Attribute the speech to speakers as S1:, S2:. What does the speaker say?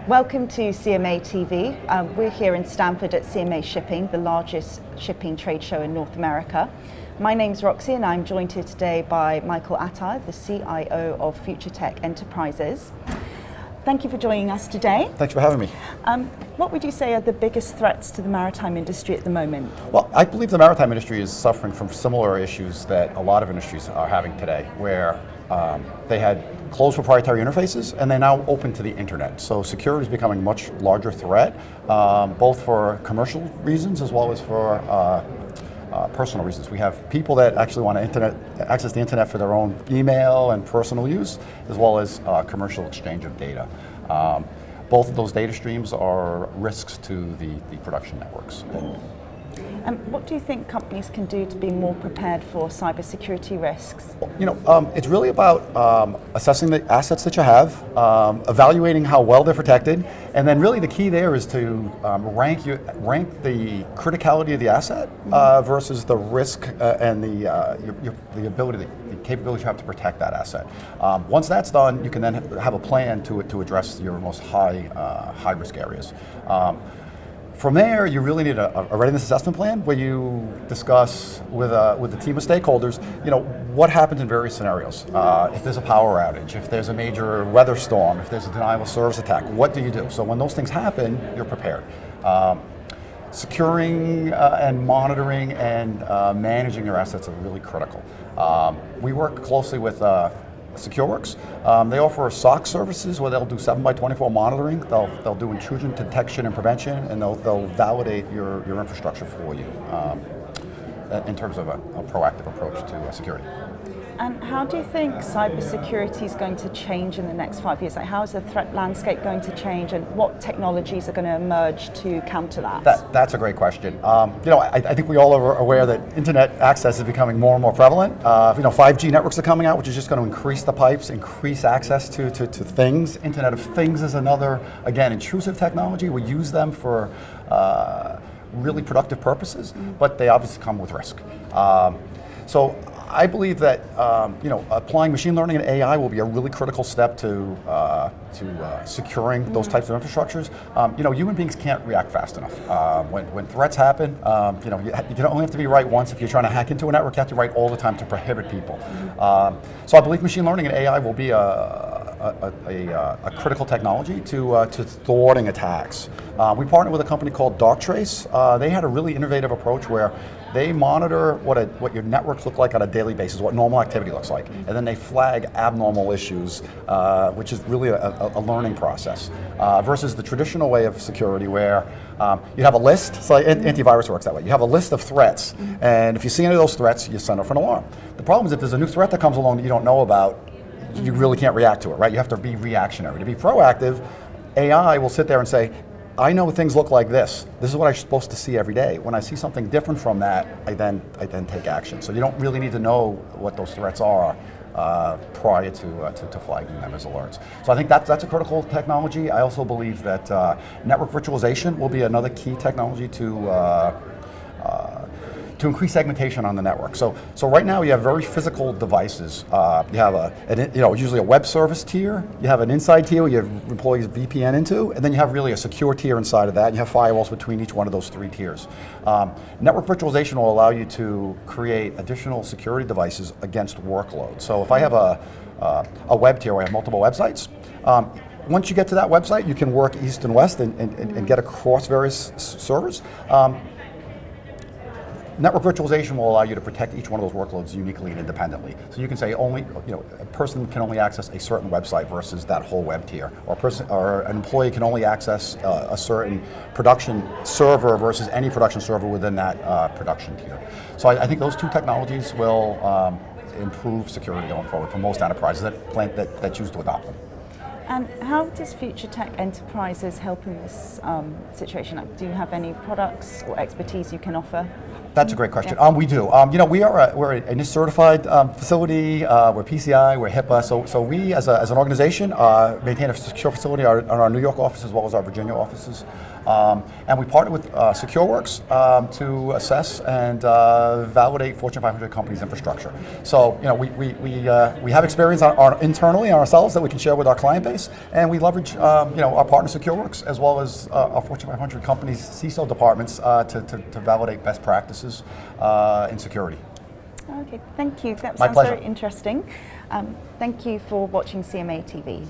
S1: Welcome to CMA TV. We're here in Stamford at CMA Shipping, the largest shipping trade show in North America. My name's Roxy and I'm joined here today by Michael Attar, the CIO of Future Tech Enterprises. Thank you for joining us today.
S2: Thanks for having me.
S1: What would you say are the biggest threats to the maritime industry at the moment?
S2: Well, I believe the maritime industry is suffering from similar issues that a lot of industries are having today, where they had closed proprietary interfaces and they're now open to the internet. So security is becoming a much larger threat, both for commercial reasons as well as for personal reasons. We have people that actually want to access the internet for their own email and personal use, as well as commercial exchange of data. Both of those data streams are risks to the production networks.
S1: And what do you think companies can do to be more prepared for cybersecurity risks?
S2: You know, it's really about assessing the assets that you have, evaluating how well they're protected, and then really the key there is to rank the criticality of the asset versus the risk and the ability, the capability you have to protect that asset. Once that's done, you can then have a plan to address your most high risk areas. From there, you really need a readiness assessment plan where you discuss with the team of stakeholders, you know, what happens in various scenarios. If there's a power outage, if there's a major weather storm, if there's a denial of service attack, what do you do? So when those things happen, you're prepared. Securing and monitoring and managing your assets are really critical. We work closely with SecureWorks. They offer SOC services where they'll do 7x24 monitoring. They'll do intrusion detection and prevention, and they'll validate your infrastructure for you in terms of a proactive approach to security.
S1: And how do you think cybersecurity is going to change in the next 5 years? Like, how is the threat landscape going to change, and what technologies are going to emerge to counter that?
S2: That's a great question. You know, I think we all are aware that internet access is becoming more and more prevalent. You know, 5G networks are coming out, which is just going to increase the pipes, increase access to things. Internet of Things is another, again, intrusive technology. We use them for really productive purposes, but they obviously come with risk. So I believe that you know, applying machine learning and AI will be a really critical step to securing those types of infrastructures. You know, human beings can't react fast enough. When threats happen, you know, you don't only have to be right once. If you're trying to hack into a network, you have to be right all the time to prohibit people. So I believe machine learning and AI will be a critical technology to thwarting attacks. We partnered with a company called Darktrace. They had a really innovative approach where they monitor what your networks look like on a daily basis, what normal activity looks like, and then they flag abnormal issues, which is really a learning process, versus the traditional way of security where you have a list. So antivirus works that way. You have a list of threats, and if you see any of those threats, you send off an alarm. The problem is if there's a new threat that comes along that you don't know about, you really can't react to it, right? You have to be reactionary. To be proactive, AI will sit there and say, I know things look like this. This is what I'm supposed to see every day. When I see something different from that, I then take action. So you don't really need to know what those threats are prior to flagging them as alerts. So I think that's a critical technology. I also believe that network virtualization will be another key technology to increase segmentation on the network. So right now you have very physical devices. You have usually a web service tier. You have an inside tier where you have employees VPN into, and then you have really a secure tier inside of that. And you have firewalls between each one of those three tiers. Network virtualization will allow you to create additional security devices against workload. So if I have a web tier where I have multiple websites, once you get to that website, you can work east and west and get across various servers. Network virtualization will allow you to protect each one of those workloads uniquely and independently. So you can say only, you know, a person can only access a certain website versus that whole web tier, or an employee can only access a certain production server versus any production server within that production tier. So I think those two technologies will improve security going forward for most enterprises that choose to adopt them.
S1: And how does Future Tech Enterprises help in this situation? Do you have any products or expertise you can offer?
S2: That's a great question. Yeah. We do. You know, we're a NIST certified facility. We're PCI. We're HIPAA. So we, as an organization, maintain a secure facility on our New York office as well as our Virginia offices. And we partner with SecureWorks to assess and validate Fortune 500 companies' infrastructure. So, we have experience internally ourselves that we can share with our client base, and we leverage, our partner SecureWorks as well as our Fortune 500 companies' CISO departments to validate best practices in security.
S1: Okay, thank you. That
S2: My
S1: sounds
S2: pleasure.
S1: very interesting. Thank you for watching CMA TV.